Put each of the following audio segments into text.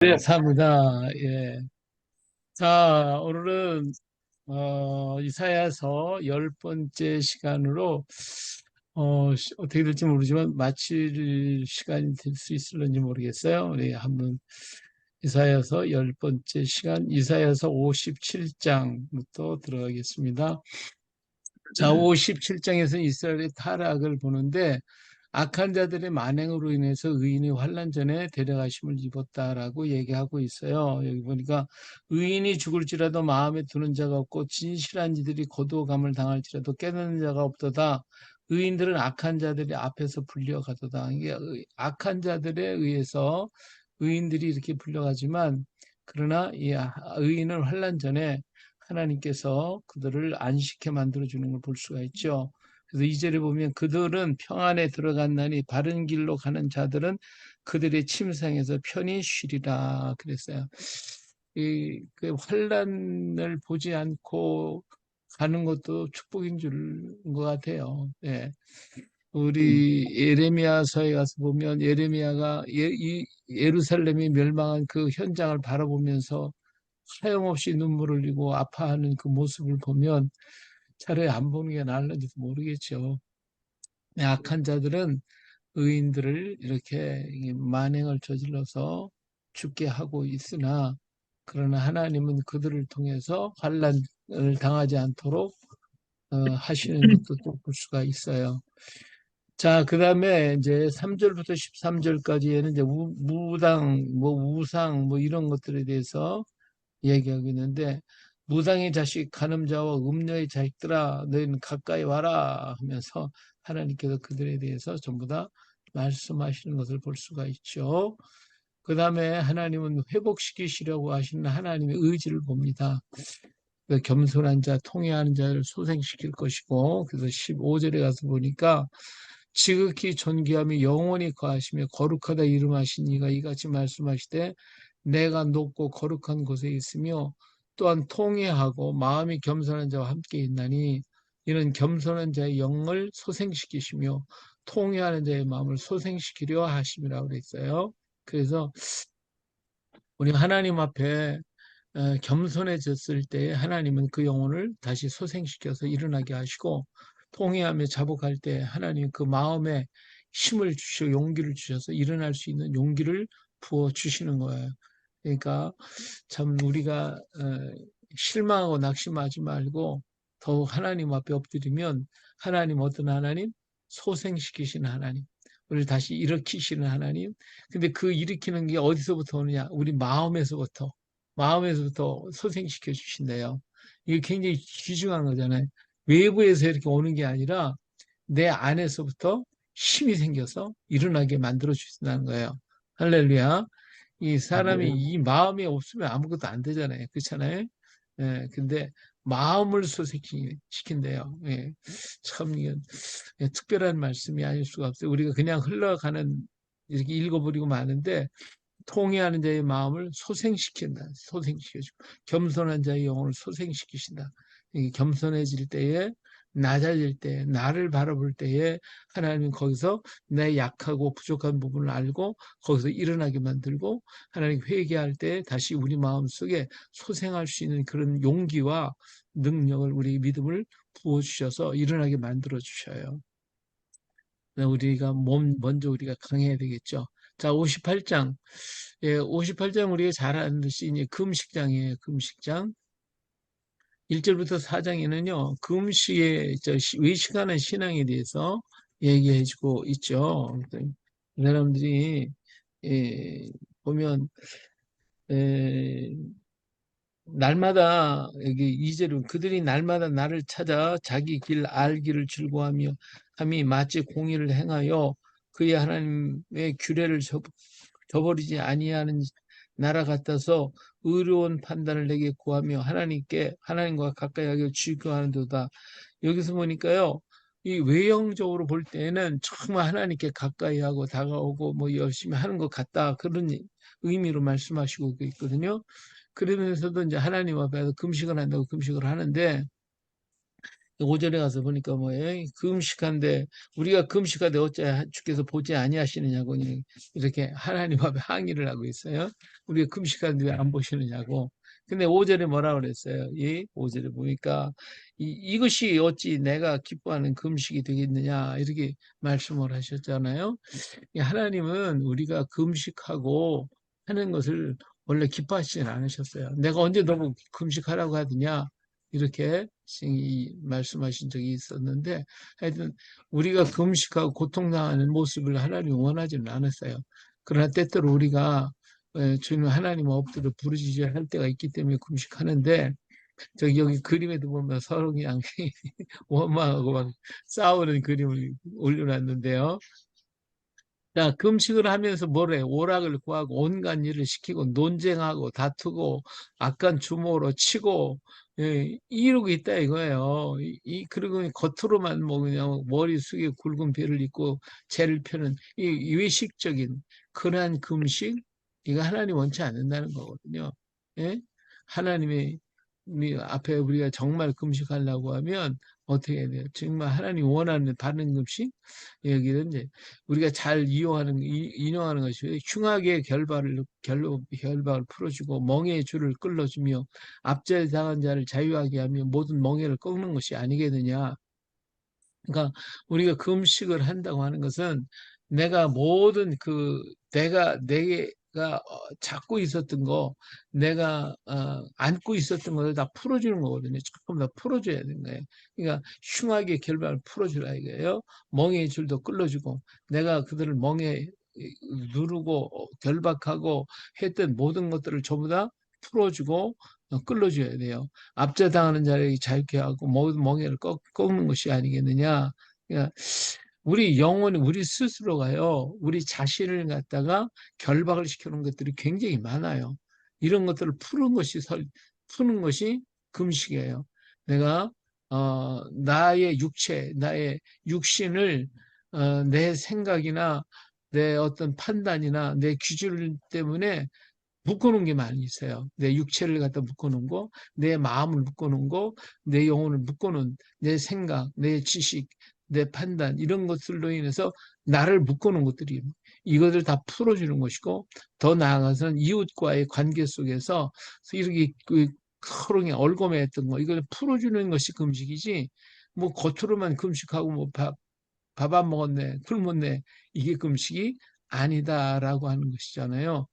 네, 감사합니다. 예. 자, 오늘은 이사야서 10번째 시간으로 어떻게 될지 모르지만 마칠 시간이 될 수 있을런지 모르겠어요. 우리 한번 이사야서 10번째 시간, 이사야서 57장부터 들어가겠습니다. 자, 57장에서 이스라엘의 타락을 보는데, 악한 자들의 만행으로 인해서 의인이 환난전에 데려가심을 입었다라고 얘기하고 있어요. 여기 보니까 의인이 죽을지라도 마음에 두는 자가 없고 진실한 이들이 고도감을 당할지라도 깨닫는 자가 없도다. 의인들은 악한 자들이 앞에서 불려가도다. 이게 악한 자들에 의해서 의인들이 이렇게 불려가지만, 그러나 이 의인은 환난전에 하나님께서 그들을 안식해 만들어주는 걸 볼 수가 있죠. 그래서 2절에 보면 그들은 평안에 들어갔나니 바른 길로 가는 자들은 그들의 침상에서 편히 쉬리라 그랬어요. 그 환란을 보지 않고 가는 것도 축복인 줄 것 같아요. 예. 우리 예레미야서에 가서 보면 예레미야가 이 예루살렘이 멸망한 그 현장을 바라보면서 하염없이 눈물을 흘리고 아파하는 그 모습을 보면 차라리 안 보는 게 나을는지도 모르겠죠. 악한 자들은 의인들을 이렇게 만행을 저질러서 죽게 하고 있으나, 그러나 하나님은 그들을 통해서 환란을 당하지 않도록 하시는 것도 또 볼 수가 있어요. 자, 그 다음에 이제 3절부터 13절까지에는 이제 무당, 뭐 우상, 뭐 이런 것들에 대해서 얘기하고 있는데, 무당의 자식 간음자와 음녀의 자식들아 너희는 가까이 와라 하면서 하나님께서 그들에 대해서 전부 다 말씀하시는 것을 볼 수가 있죠. 그 다음에 하나님은 회복시키시려고 하시는 하나님의 의지를 봅니다. 그 겸손한 자, 통회하는 자를 소생시킬 것이고, 그래서 15절에 가서 보니까 지극히 존귀하며 영원히 거하시며 거룩하다 이름하신 이가 이같이 말씀하시되 내가 높고 거룩한 곳에 있으며 또한 통회하고 마음이 겸손한 자와 함께 있나니 이는 겸손한 자의 영을 소생시키시며 통회하는 자의 마음을 소생시키려 하심이라고 그랬어요. 그래서 우리 하나님 앞에 겸손해졌을 때 하나님은 그 영혼을 다시 소생시켜서 일어나게 하시고, 통회하며 자복할 때 하나님 그 마음에 힘을 주시고 용기를 주셔서 일어날 수 있는 용기를 부어 주시는 거예요. 그러니까 참 우리가 실망하고 낙심하지 말고 더욱 하나님 앞에 엎드리면, 하나님 어떤 하나님? 소생시키시는 하나님, 우리를 다시 일으키시는 하나님. 근데 그 일으키는 게 어디서부터 오느냐? 우리 마음에서부터 소생시켜 주신대요. 이게 굉장히 귀중한 거잖아요. 외부에서 이렇게 오는 게 아니라 내 안에서부터 힘이 생겨서 일어나게 만들어 주신다는 거예요. 할렐루야. 이 사람이 이 마음이 없으면 아무것도 안 되잖아요. 그렇잖아요. 예, 근데 마음을 소생시킨대요. 예, 참 이건 특별한 말씀이 아닐 수가 없어요. 우리가 그냥 흘러가는 이렇게 읽어버리고 마는데, 통회하는 자의 마음을 소생시킨다. 소생시켜주고 겸손한 자의 영혼을 소생시키신다. 겸손해질 때에, 낮아질 때, 나를 바라볼 때에 하나님은 거기서 내 약하고 부족한 부분을 알고 거기서 일어나게 만들고, 하나님 회개할 때 다시 우리 마음속에 소생할 수 있는 그런 용기와 능력을, 우리 믿음을 부어주셔서 일어나게 만들어 주셔요. 우리가 먼저 우리가 강해야 되겠죠. 자, 58장. 예, 58장 우리가 잘 아는 듯이 이제 금식장이에요. 금식장. 1절부터 4장에는요, 금식의 외식하는 신앙에 대해서 얘기해 주고 있죠. 사람들이, 예, 보면, 에, 날마다, 여기 2절은 그들이 날마다 나를 찾아 자기 길 알기를 즐거워하며 함이 마치 공의를 행하여 그의 하나님의 규례를 저버리지 아니하는 나라 같아서 의로운 판단을 내게 구하며 하나님과 가까이 하기를 즐거워하는도다. 여기서 보니까요, 이 외형적으로 볼 때는 정말 하나님께 가까이 하고 다가오고 뭐 열심히 하는 것 같다, 그런 의미로 말씀하시고 있거든요. 그러면서도 이제 하나님 앞에서 금식을 한다고 금식을 하는데, 오전에 가서 보니까 뭐 금식한데 우리가 금식하되 어째 주께서 보지 아니하시느냐고 이렇게 하나님 앞에 항의를 하고 있어요. 우리가 금식하는데 왜 안 보시느냐고. 근데 오전에 뭐라 그랬어요? 이 오전에 보니까 이것이 어찌 내가 기뻐하는 금식이 되겠느냐 이렇게 말씀을 하셨잖아요. 하나님은 우리가 금식하고 하는 것을 원래 기뻐하시진 않으셨어요. 내가 언제 너무 금식하라고 하더냐 이렇게 말씀하신 적이 있었는데 하여튼 우리가 금식하고 고통당하는 모습을 하나님이 원하지는 않았어요. 그러나 때때로 우리가 주님 하나님 엎드려 부르짖어야 할 때가 있기 때문에 금식하는데 저기 여기 그림에도 보면 서로 그냥 원망하고 막 싸우는 그림을 올려놨는데요. 자, 금식을 하면서 뭐래? 오락을 구하고 온갖 일을 시키고 논쟁하고 다투고 악한 주먹으로 치고 이러고 있다 이거예요. 그리고 겉으로만 뭐 그냥 머리 숙이고 굵은 배를 입고 죄를 펴는 이 외식적인 그러한 금식 이거 하나님 원치 않는다는 거거든요. 예? 하나님의 앞에 우리가 정말 금식하려고 하면 어떻게 해야 돼요? 정말 하나님 원하는 바른 금식 여기는 이제 우리가 잘 인용하는 것이 흉악의 결박을 풀어주고 멍에의 줄을 끌어주며 압제당한 자를 자유하게 하며 모든 멍에를 꺾는 것이 아니겠느냐. 그러니까 우리가 금식을 한다고 하는 것은 내가 모든 내가 잡고 있었던 거, 내가 안고 있었던 것을 다 풀어주는 거거든요. 조금 더 풀어줘야 되는 거예요. 그러니까 흉하게 결박을 풀어주라 이거예요. 멍에의 줄도 끌어주고 내가 그들을 멍에 누르고 결박하고 했던 모든 것들을 전부 다 풀어주고 끌어줘야 돼요. 압제당하는 자를 자유케 하고 모든 멍에를 꺾는 것이 아니겠느냐. 그러니까 우리 영혼이 우리 스스로가요. 우리 자신을 갖다가 결박을 시켜놓은 것들이 굉장히 많아요. 이런 것들을 푸는 것이 금식이에요. 내가 나의 육체, 나의 육신을 내 생각이나 내 어떤 판단이나 내 기준 때문에 묶어놓은 게 많이 있어요. 내 육체를 갖다 묶어놓은 거, 내 마음을 묶어놓은 거, 내 영혼을 묶어놓은 내 생각, 내 지식, 내 판단 이런 것들로 인해서 나를 묶어놓은 것들이 이것을 다 풀어주는 것이고 더 나아가서는 이웃과의 관계 속에서 이렇게 서로 얼거매했던 거 이걸 풀어주는 것이 금식이지 뭐 겉으로만 금식하고 뭐 밥 안 먹었네, 굶었네 이게 금식이 아니다라고 하는 것이잖아요.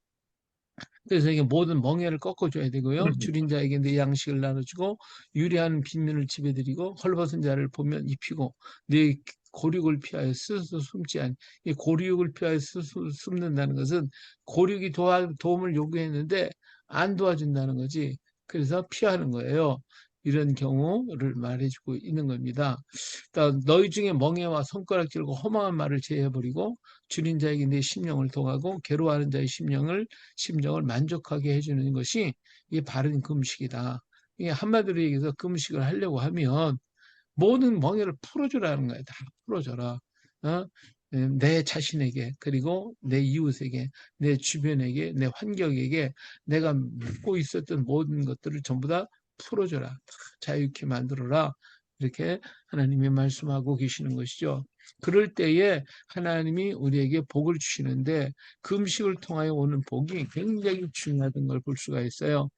그래서 이게 모든 멍에를 꺾어줘야 되고요. 줄인 자에게 내 양식을 나눠주고 유리한 빈민을 지배드리고 헐벗은 자를 보면 입히고 내 고륙을 피하여 스스로 숨지 않. 이 고륙을 피하여 스스로 숨는다는 것은 고륙이 도움을 요구했는데 안 도와준다는 거지. 그래서 피하는 거예요. 이런 경우를 말해주고 있는 겁니다. 너희 중에 멍에와 손가락질과 허망한 말을 제해버리고 줄인 자에게 내 심령을 동하고 괴로워하는 자의 심령을 만족하게 해주는 것이 이게 바른 금식이다. 이게 한마디로 얘기해서 금식을 하려고 하면 모든 멍에를 풀어주라는 거야. 다 풀어줘라. 어? 내 자신에게 그리고 내 이웃에게 내 주변에게 내 환경에게 내가 묻고 있었던 모든 것들을 전부 다 풀어줘라. 자유케 만들어라. 이렇게 하나님이 말씀하고 계시는 것이죠. 그럴 때에 하나님이 우리에게 복을 주시는데 금식을 통하여 오는 복이 굉장히 중요하다는 걸 볼 수가 있어요.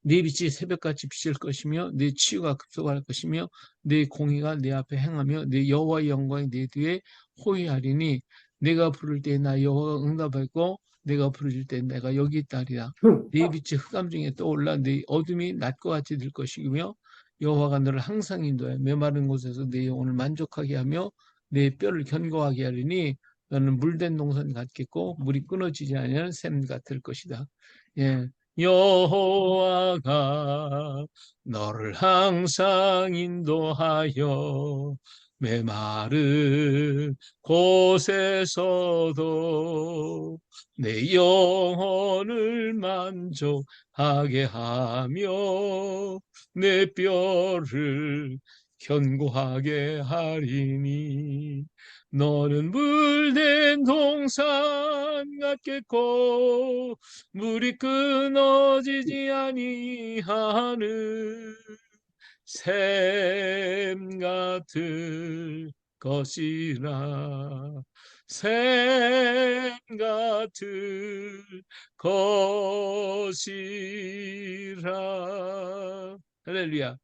네 빛이 새벽같이 비칠 것이며 네 치유가 급속할 것이며 네 공의가 내 앞에 행하며 네 여호와의 영광이 내 뒤에 호위하리니 내가 부를 때 나 여호와가 응답하고 내가 부르실 때 내가 여기 있다리라. 네 빛이 흑암 중에 떠올라 네 어둠이 낮과 같이 될 것이며 여호와가 너를 항상 인도해 메마른 곳에서 내 영혼을 만족하게 하며 내 뼈를 견고하게 하리니 너는 물된 동산 같겠고 물이 끊어지지 아니하는 샘 같을 것이다. 예. 여호와가 너를 항상 인도하여 메마른 곳에서도 내 영혼을 만족하게 하며 내 뼈를 견고하게 하리니 너는 물된 동산 같겠고 물이 끊어지지 아니하는 샘 같을 것이라. 샘 같을 것이라. 할렐루야.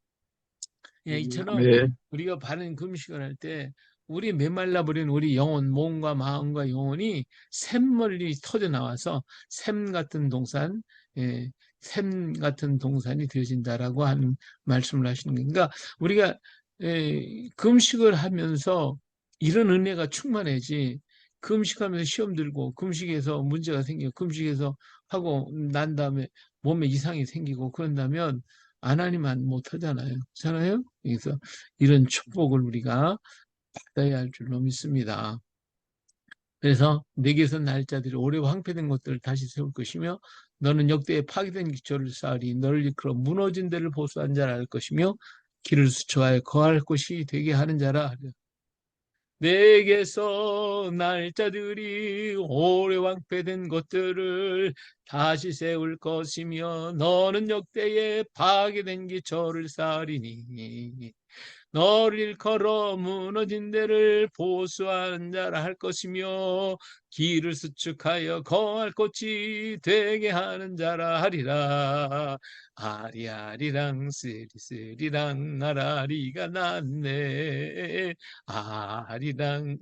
예, 이처럼 아멘. 우리가 바른 금식을 할 때 우리 메말라 버린 우리 영혼, 몸과 마음과 영혼이 샘멀리 터져 나와서 샘 같은 동산, 예, 샘 같은 동산이 되어진다라고 하는 말씀을 하시는 거예요. 그러니까 우리가 금식을 하면서 이런 은혜가 충만해지. 금식하면서 시험 들고 금식에서 문제가 생기고 금식에서 하고 난 다음에 몸에 이상이 생기고 그런다면 하나님만 못하잖아요. 그렇잖아요? 그래서 이런 축복을 우리가 받아야 할 줄로 믿습니다. 그래서 내게서 날짜들이 오래 황폐된 것들을 다시 세울 것이며 너는 역대에 파괴된 기초를 쌓으리 너를 이끌어 무너진 데를 보수한 자라 할 것이며 길을 수초하여 거할 곳이 되게 하는 자라 하리라. 내게서 날짜들이 오래 왕폐된 것들을 다시 세울 것이며 너는 역대에 파괴된 기초를 쌓으리니 너를 일컬어 무너진 데를 보수한 자라 할 것이며 길을 수축하여 거할 곳이 되게 하는 자라 하리라. 아리아리랑 쓰리쓰리랑 아라리가 났네. 아리랑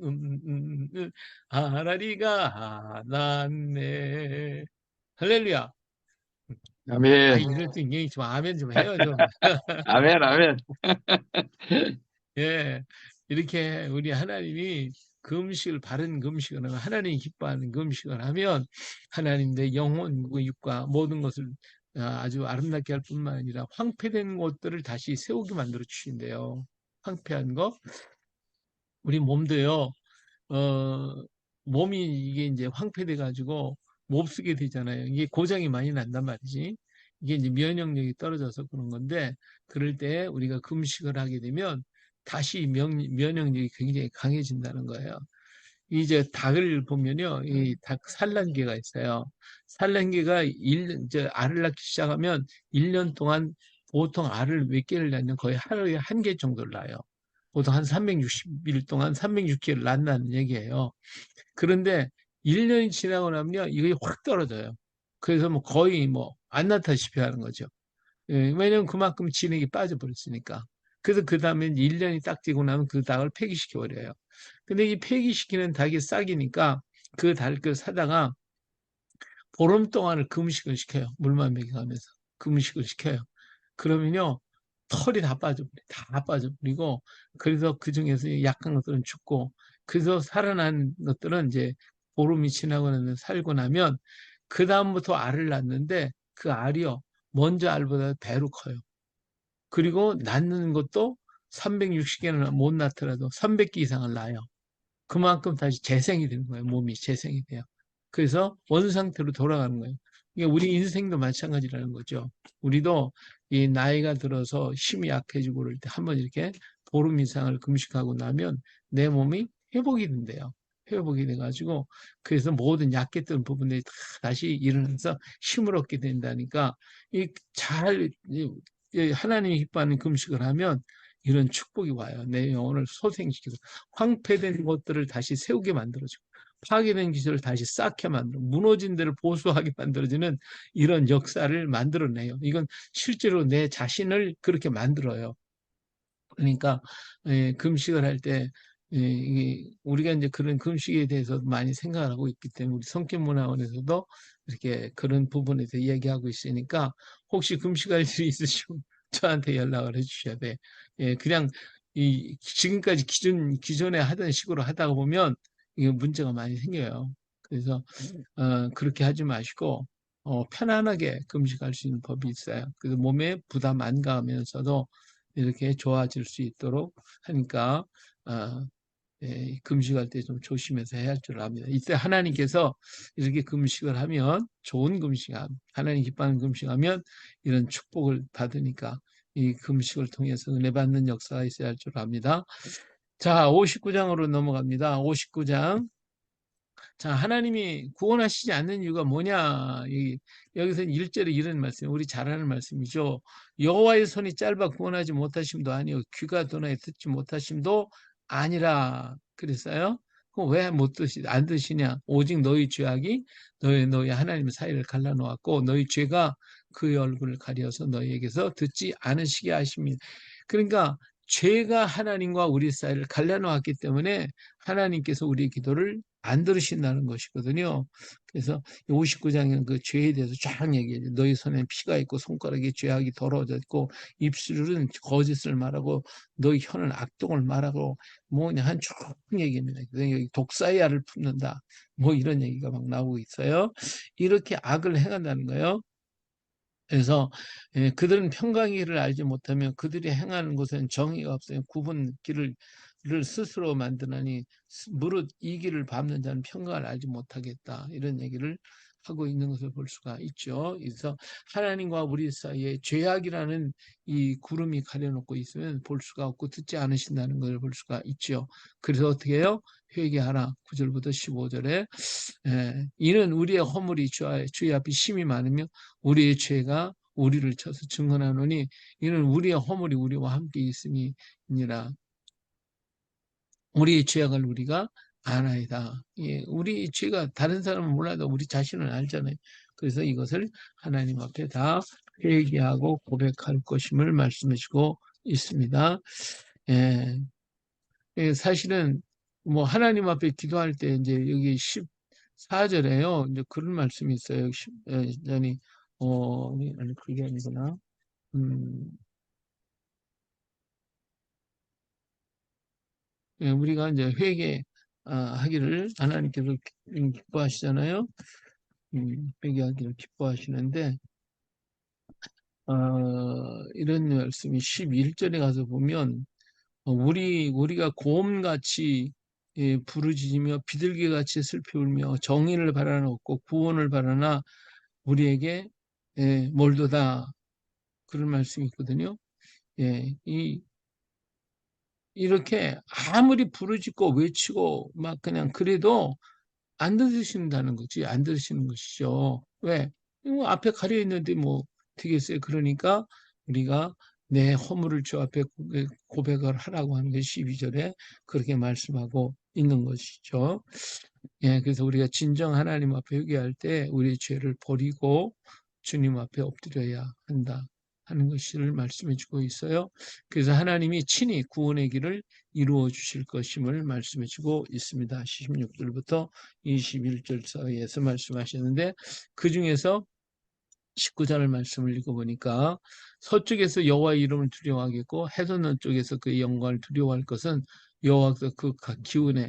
아라리가 났네. 할렐루야. 아멘. 이럴 때 인경이 좀 아멘 좀 해요 좀. 아멘. 아멘. 예, 이렇게 우리 하나님이 금식을 바른 금식을 하면 하나님이 기뻐하는 금식을 하면 하나님 내 영혼과 육과 모든 것을 아주 아름답게 할 뿐만 아니라 황폐된 것들을 다시 세우게 만들어 주신대요. 황폐한 거 우리 몸도요. 어, 몸이 이게 이제 황폐돼 가지고 못 쓰게 되잖아요. 이게 고장이 많이 난단 말이지. 이게 이제 면역력이 떨어져서 그런 건데 그럴 때 우리가 금식을 하게 되면 다시 면역력이 굉장히 강해진다는 거예요. 이제 닭을 보면요, 이 닭 산란계가 있어요. 산란계가 이제 알을 낳기 시작하면 1년 동안 보통 알을 몇 개를 낳냐면 거의 하루에 한 개 정도를 낳아요. 보통 한 360일 동안 306개를 낳는다는 얘기예요. 그런데 1년이 지나고 나면요, 이게 확 떨어져요. 그래서 뭐 거의 뭐 안 낳다시피 하는 거죠. 예, 왜냐면 그만큼 진액이 빠져버렸으니까. 그래서 그 다음에 1년이 딱 되고 나면 그 닭을 폐기시켜버려요. 근데 이 폐기시키는 닭이 싹이니까 그 닭을 사다가 보름 동안을 금식을 시켜요. 물만 먹여가면서 금식을 시켜요. 그러면요 털이 다 빠져버려, 다 빠져버리고 그래서 그 중에서 약한 것들은 죽고 그래서 살아난 것들은 이제 보름이 지나고 나면 살고 나면 그 다음부터 알을 낳는데 그 알이요 먼저 알보다 배로 커요. 그리고 낳는 것도 360개는 못 낳더라도 300개 이상을 낳아요. 그만큼 다시 재생이 되는 거예요. 몸이 재생이 돼요. 그래서 원상태로 돌아가는 거예요. 이게 우리 인생도 마찬가지라는 거죠. 우리도 이 나이가 들어서 힘이 약해지고 그럴 때 한번 이렇게 보름 이상을 금식하고 나면 내 몸이 회복이 된대요. 회복이 돼가지고 그래서 모든 약했던 부분들이 다 다시 일어나서 힘을 얻게 된다니까 이잘 하나님이 기뻐하는 금식을 하면 이런 축복이 와요. 내 영혼을 소생시켜서 황폐된 것들을 다시 세우게 만들어주고 파괴된 기술을 다시 쌓게 만들어 무너진 데를 보수하게 만들어주는 이런 역사를 만들어내요. 이건 실제로 내 자신을 그렇게 만들어요. 그러니까 금식을 할 때 우리가 이제 그런 금식에 대해서 많이 생각을 하고 있기 때문에 우리 성경문화원에서도 이렇게 그런 부분에 대해서 이야기하고 있으니까 혹시 금식할 일이 있으시면 저한테 연락을 해주셔야 돼. 예, 그냥 이 지금까지 기존에 하던 식으로 하다가 보면 이게 문제가 많이 생겨요. 그래서 그렇게 하지 마시고 편안하게 금식할 수 있는 법이 있어요. 그래서 몸에 부담 안 가면서도 이렇게 좋아질 수 있도록 하니까 어, 금식할 때 좀 조심해서 해야 할 줄 압니다. 이때 하나님께서 이렇게 금식을 하면 좋은 하나님 기뻐하는 금식하면 이런 축복을 받으니까 이 금식을 통해서 은혜 받는 역사가 있어야 할 줄 압니다. 자, 59장으로 넘어갑니다. 59장. 자, 하나님이 구원하시지 않는 이유가 뭐냐? 여기서 1절에 이런 말씀, 우리 잘 아는 말씀이죠. 여호와의 손이 짧아 구원하지 못하심도 아니요 귀가 둔하여 듣지 못하심도 아니라 그랬어요. 그럼 왜 못 드시 안 드시냐? 오직 너희 죄악이 너희 하나님 사이를 갈라놓았고 너희 죄가 그의 얼굴을 가려서 너희에게서 듣지 않으시게 하십니다. 그러니까 죄가 하나님과 우리 사이를 갈라놓았기 때문에 하나님께서 우리의 기도를 안 들으신다는 것이거든요. 그래서 59장에는 그 죄에 대해서 쫙 얘기해요. 너희 손에 피가 있고 손가락에 죄악이 더러워져 있고 입술은 거짓을 말하고 너희 혀는 악독을 말하고 뭐냐 한쭉 얘기입니다. 여기 독사야를 품는다. 뭐 이런 얘기가 막 나오고 있어요. 이렇게 악을 행한다는 거예요. 그래서 그들은 평강이를 알지 못하며 그들이 행하는 것은 정의가 없어요. 굽은 길을 스스로 만드나니 무릇 이 길을 밟는 자는 평강을 알지 못하겠다. 이런 얘기를 하고 있는 것을 볼 수가 있죠. 그래서 하나님과 우리 사이에 죄악이라는 이 구름이 가려놓고 있으면 볼 수가 없고 듣지 않으신다는 것을 볼 수가 있죠. 그래서 어떻게 해요? 회개하라. 9절부터 15절에 이는 우리의 허물이 주의 앞에 심히 많으며 우리의 죄가 우리를 쳐서 증언하노니 이는 우리의 허물이 우리와 함께 있음이니라. 우리의 죄악을 우리가 아나이다. 예, 우리 죄가 다른 사람은 몰라도 우리 자신은 알잖아요. 그래서 이것을 하나님 앞에 다 회개하고 고백할 것임을 말씀해 주고 있습니다. 예, 사실은 뭐 하나님 앞에 기도할 때 이제 여기 14절에요. 이제 그런 말씀이 있어요. 아니, 아니 그게 아니구나. 음, 우리가 이제 회개 하기를 하나님께서 기뻐하시잖아요. 회개하기를 기뻐하시는데 이런 말씀이 11절에 가서 보면 우리가 곰같이 부르짖으며 비둘기같이 슬피 울며 정의를 바라나 없고 구원을 바라나 우리에게 몰도다 그런 말씀이 있거든요. 예, 이렇게 아무리 부르짖고 외치고 막 그냥 그래도 안 들으신다는 거지. 안 들으시는 것이죠. 왜? 이거 앞에 가려 있는데 뭐 되겠어요. 그러니까 우리가 내 허물을 주 앞에 고백을 하라고 하는 게 12절에 그렇게 말씀하고 있는 것이죠. 예, 그래서 우리가 진정 하나님 앞에 회개할 때 우리의 죄를 버리고 주님 앞에 엎드려야 한다 하는 것을 말씀해 주고 있어요. 그래서 하나님이 친히 구원의 길을 이루어 주실 것임을 말씀해 주고 있습니다. 16절부터 21절 사이에서 말씀하시는데 그 중에서 19절 말씀을 읽어보니까 서쪽에서 여호와의 이름을 두려워하겠고 해돋는 쪽에서 그의 영광을 두려워할 것은 여호와께서 그 기운에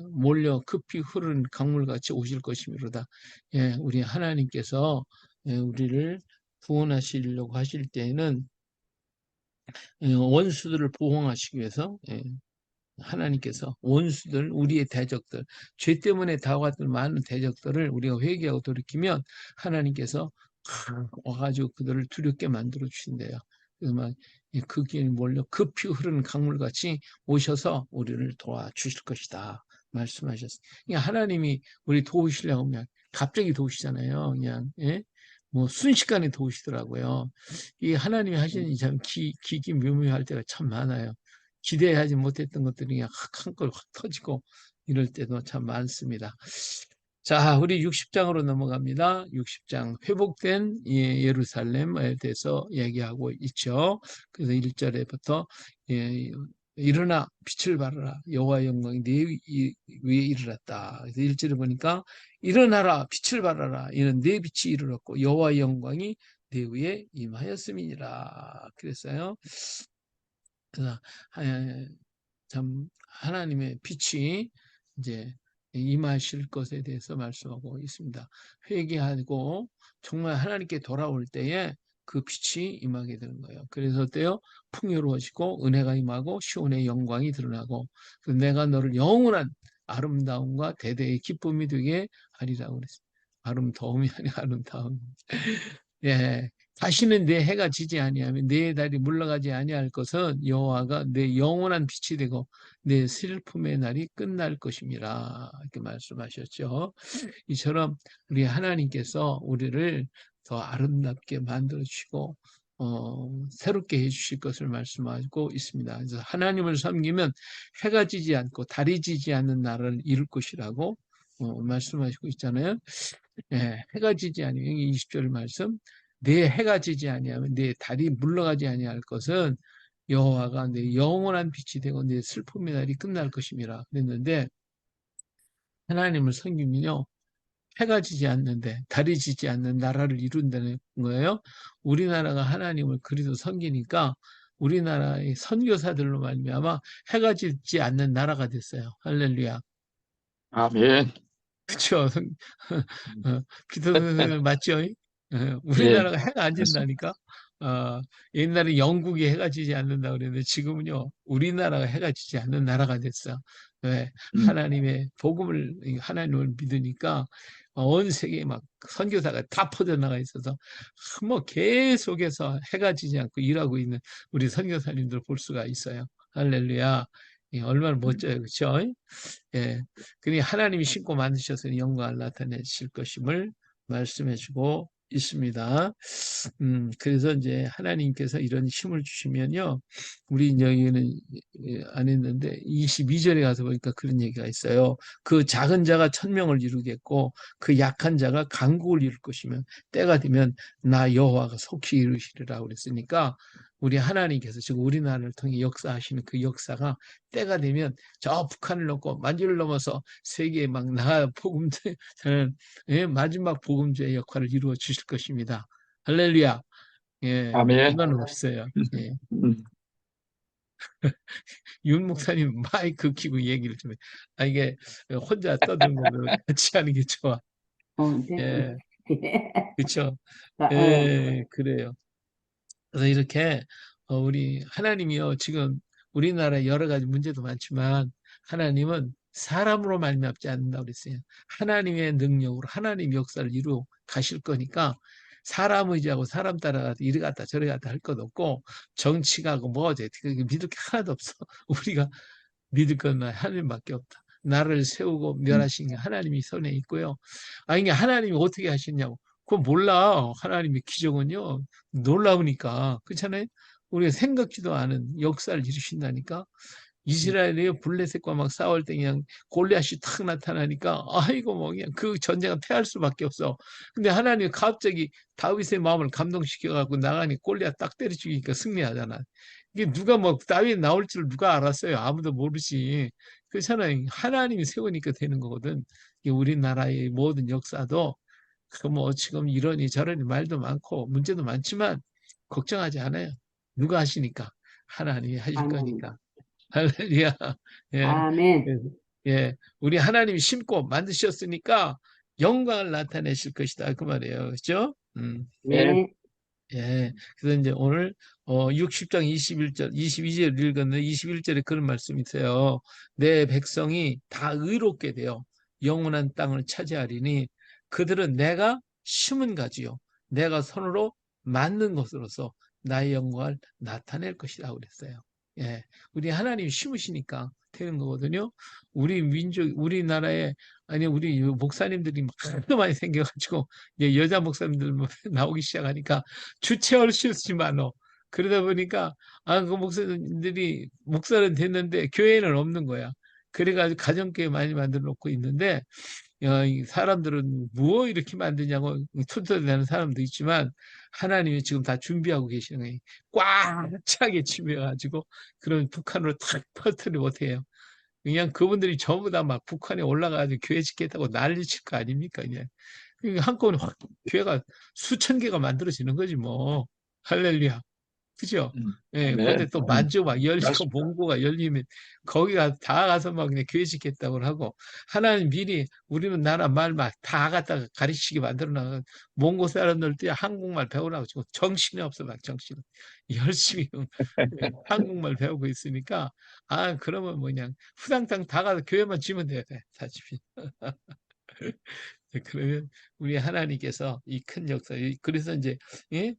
몰려 급히 흐르는 강물같이 오실 것이미로다. 예, 우리 하나님께서 우리를 구원하시려고 하실 때에는 원수들을 보호하시기 위해서 하나님께서 원수들, 우리의 대적들, 죄 때문에 다가왔던 많은 대적들을 우리가 회개하고 돌이키면 하나님께서 와가지고 그들을 두렵게 만들어 주신대요. 그래서 막그 길에 몰려 급히 흐르는 강물같이 오셔서 우리를 도와주실 것이다. 말씀하셨어요. 그냥 하나님이 우리 도우시려고 하면 갑자기 도우시잖아요. 그냥, 예? 뭐 순식간에 도우시더라고요. 이 하나님이 하시는 이 참 기기묘묘할 때가 참 많아요. 기대하지 못했던 것들이 그냥 한걸 확 터지고 이럴 때도 참 많습니다. 자, 우리 60장으로 넘어갑니다. 60장 회복된 예루살렘에 대해서 얘기하고 있죠. 그래서 1절에부터 일어나 빛을 발하라 여호와의 영광이 네 위에 이르렀다. 그래서 1절에 보니까 일어나라 빛을 발하라 이는 네 빛이 이르렀고 여호와의 영광이 네 위에 임하였음이니라 그랬어요. 그래서 참 하나님의 빛이 이제 임하실 것에 대해서 말씀하고 있습니다. 회개하고 정말 하나님께 돌아올 때에 그 빛이 임하게 되는 거예요. 그래서 어때요? 풍요로워지고 은혜가 임하고 시온의 영광이 드러나고 내가 너를 영원한 아름다움과 대대의 기쁨이 되게 하리라고 그랬습니다. 아름다움이 아니라 아름다움. 예, 다시는 내 해가 지지 아니하면 내 달이 물러가지 아니할 것은 여호와가 내 영원한 빛이 되고 내 슬픔의 날이 끝날 것임이라 이렇게 말씀하셨죠. 이처럼 우리 하나님께서 우리를 더 아름답게 만들어 주시고 새롭게 해 주실 것을 말씀하고 있습니다. 그래서 하나님을 섬기면 해가 지지 않고 달이 지지 않는 나라를 이룰 것이라고 말씀하시고 있잖아요. 예, 해가 지지 아니하면 20절 말씀 내 해가 지지 아니하면 내 달이 물러가지 아니할 것은 여호와가 내 영원한 빛이 되고 내 슬픔의 날이 끝날 것임이라 그랬는데 하나님을 섬기면요 해가 지지 않는데 달이 지지 않는 나라를 이룬다는 거예요. 우리나라가 하나님을 그리도 섬기니까 우리나라의 선교사들로 말미암아 해가 지지 않는 나라가 됐어요. 할렐루야. 아멘. 그쵸? 피터 선생님 맞죠? 예, 우리나라가 해가 안 맞습니다. 진다니까? 어, 옛날에 영국이 해가 지지 않는다 그랬는데 지금은요, 우리나라가 해가 지지 않는 나라가 됐어. 왜? 음, 하나님을 믿으니까 온 세계에 막 선교사가 다 퍼져나가 있어서 뭐 계속해서 해가 지지 않고 일하고 있는 우리 선교사님들 볼 수가 있어요. 할렐루야. 예, 얼마나 멋져요. 그쵸? 예, 그니 하나님이 신고 만드셔서 영광을 나타내실 것임을 말씀해 주고 있습니다. 그래서 이제 하나님께서 이런 힘을 주시면요. 우리 여기는 안 했는데 22절에 가서 보니까 그런 얘기가 있어요. 그 작은 자가 천명을 이루겠고 그 약한 자가 강국을 이룰 것이면 때가 되면 나 여호와가 속히 이루시리라 그랬으니까 우리 하나님께서 지금 우리나라를 통해 역사하시는 그 역사가 때가 되면 저 북한을 넘고 만주를 넘어서 세계에 막 나가 저는 예, 마지막 복음주의 역할을 이루어 주실 것입니다. 할렐루야. 예, 아멘. 얼마나 멋있어요. 예, 음, 윤 목사님 마이크 키고 얘기를 좀 해. 아, 이게 혼자 떠드는 것보다 같이 하는 게 좋아. 네. 예, 그쵸. 예. 예, 그래요. 그래서 이렇게 우리 하나님이요 지금 우리나라에 여러 가지 문제도 많지만 하나님은 사람으로 말미암지 않는다고 그랬어요. 하나님의 능력으로 하나님 역사를 이루어 가실 거니까 사람 의지하고 사람 따라가서 이리 갔다 저리 갔다 할 것 없고 정치가고 뭐지 믿을 게 하나도 없어. 우리가 믿을 건 하나님밖에 없다. 나를 세우고 멸하신 게 하나님이 손에 있고요. 아 이게 하나님이 어떻게 하셨냐고. 그건 몰라. 하나님의 기적은요. 놀라우니까. 그렇잖아요. 우리가 생각지도 않은 역사를 이루신다니까. 이스라엘이 블레셋과 막 싸울 때 그냥 골리앗이 탁 나타나니까 아이고 뭐 그냥 그 전쟁은 패할 수밖에 없어. 근데 하나님이 갑자기 다윗의 마음을 감동시켜 갖고 나가니 골리앗 딱 때려 죽이니까 승리하잖아. 이게 누가 뭐 다윗 나올 줄 누가 알았어요. 아무도 모르지. 그렇잖아요. 하나님이 세우니까 되는 거거든. 이게 우리나라의 모든 역사도 그 뭐 지금 이러니 저러니 말도 많고 문제도 많지만 걱정하지 않아요. 누가 하시니까 하나님이 하실 아멘. 거니까. 할렐루야. 예. 아멘. 그래서, 예. 우리 하나님이 심고 만드셨으니까 영광을 나타내실 것이다. 그 말이에요. 그렇죠? 아멘. 네. 예. 그래서 이제 오늘 60장 21절, 22절 읽었는데 21절에 그런 말씀이 있어요. 내 백성이 다 의롭게 되어 영원한 땅을 차지하리니 그들은 내가 심은 가지요. 내가 손으로 만든 것으로서 나의 영광을 나타낼 것이라고 그랬어요. 예. 우리 하나님 심으시니까 되는 거거든요. 우리 민족, 우리나라에 아니 우리 목사님들이 막 하도 많이 생겨가지고 이제 여자 목사님들 나오기 시작하니까 주체할 수 없지만은 그러다 보니까 아 그 목사님들이 목사는 됐는데 교회는 없는 거야. 그래가지고 가정교회 많이 만들어 놓고 있는데 이 사람들은 뭐 이렇게 만드냐고 투덜대는 사람도 있지만 하나님이 지금 다 준비하고 계시는 거예요. 꽉 차게 준비해가지고 그런 북한으로 탁 퍼뜨리 못해요. 그냥 그분들이 전부 다 막 북한에 올라가서 교회 짓겠다고 난리칠 거 아닙니까? 그냥. 그러니까 한꺼번에 확 교회가 수천 개가 만들어지는 거지 뭐. 할렐루야. 그죠? 예, 근데 아멘. 또 만주가 열리고 맞습니다. 몽고가 열리면 거기가 다 가서 막 그냥 교회 짓겠다고 하고 하나님 미리 우리는 나라 말 막 다 갖다가 가르치게 만들어 놔. 몽고 사람들도 한국말 배우라고 지금 정신이 없어 막 정신. 열심히 예, 한국말 배우고 있으니까 아 그러면 뭐 그냥 후당당 다 가서 교회만 지면 돼. 다 집이. 그러면 우리 하나님께서 이 큰 역사 그래서 이제 예?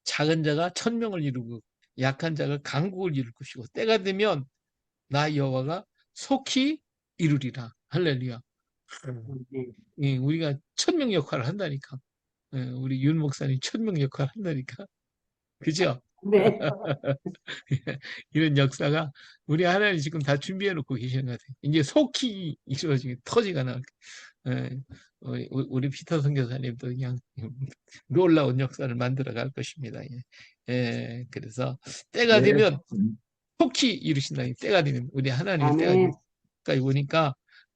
작은 자가 천명을 이루고 약한 자가 강국을 이룰 것이고 때가 되면 나 여호와가 속히 이루리라. 할렐루야. 아멘. 예, 우리가 천명 역할을 한다니까. 예, 우리 윤 목사님 천명 역할을 한다니까. 그죠? 네. 이런 역사가 우리 하나님 지금 다 준비해 놓고 계시는 것 같아요. 이제 속히 이루어지게 터지가 나올 거예요. 예, 우리 피터 선교사님도 그냥 놀라운 역사를 만들어 갈 것입니다. 예, 예, 그래서 때가 네. 되면 속히 이루신다. 때가 되면 우리 하나님의 때가 아멘. 가까이 오니까